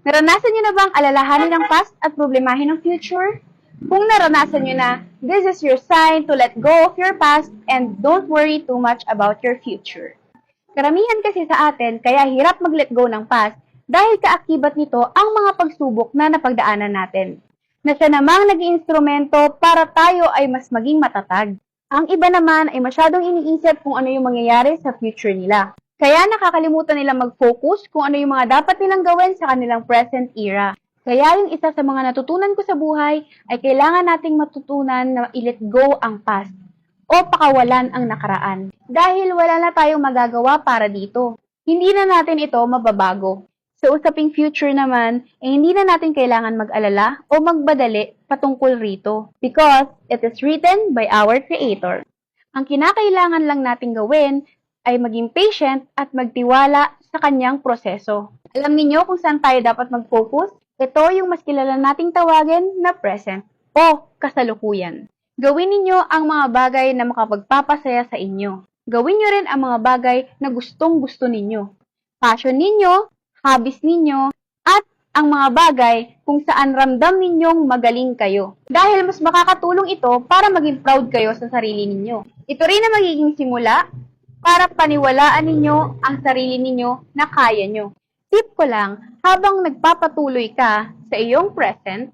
Naranasan niyo na bang alalahanin ang past at problemahin ang future? Kung naranasan niyo na, this is your sign to let go of your past and don't worry too much about your future. Karamihan kasi sa atin kaya hirap mag-let go ng past dahil kaakibat nito ang mga pagsubok na napagdaanan natin, na siya namang naging instrumento para tayo ay mas maging matatag. Ang iba naman ay masyadong iniisip kung ano yung mangyayari sa future nila. Kaya nakakalimutan nilang mag-focus kung ano yung mga dapat nilang gawin sa kanilang present era. Kaya yung isa sa mga natutunan ko sa buhay ay kailangan nating matutunan na i-let go ang past o pakawalan ang nakaraan. Dahil wala na tayong magagawa para dito. Hindi na natin ito mababago. Sa usaping future naman, hindi na natin kailangan mag-alala o magbadali patungkol rito because it is written by our Creator. Ang kinakailangan lang nating gawin ay maging patient at magtiwala sa kanyang proseso. Alam niyo kung saan tayo dapat mag-focus? Ito yung mas kilala nating tawagin na present o kasalukuyan. Gawin ninyo ang mga bagay na makapagpapasaya sa inyo. Gawin nyo rin ang mga bagay na gustong-gusto ninyo. Passion ninyo, hobbies ninyo, at ang mga bagay kung saan ramdam ninyong magaling kayo. Dahil mas makakatulong ito para maging proud kayo sa sarili ninyo. Ito rin na magiging simula para paniwalaan ninyo ang sarili ninyo na kaya nyo. Tip ko lang, habang nagpapatuloy ka sa iyong present,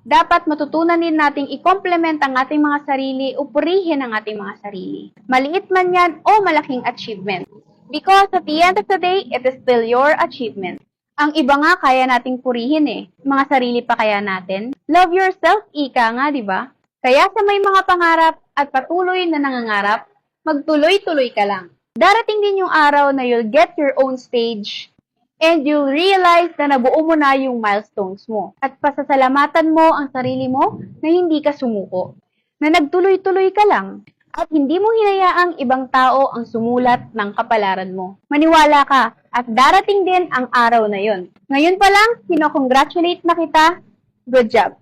dapat matutunan din nating i-complement ang ating mga sarili o purihin ang ating mga sarili. Maliit man yan o malaking achievement. Because at the end of the day, it is still your achievement. Ang iba nga kaya nating purihin mga sarili pa kaya natin. Love yourself, ika nga, di ba? Kaya sa may mga pangarap at patuloy na nangangarap, magtuloy-tuloy ka lang. Darating din yung araw na you'll get your own stage and you'll realize na nabuo mo na yung milestones mo. At pasasalamatan mo ang sarili mo na hindi ka sumuko. Na nagtuloy-tuloy ka lang. At hindi mo hinayaang ibang tao ang sumulat ng kapalaran mo. Maniwala ka at darating din ang araw na yon. Ngayon pa lang, kino-congratulate na kita. Good job!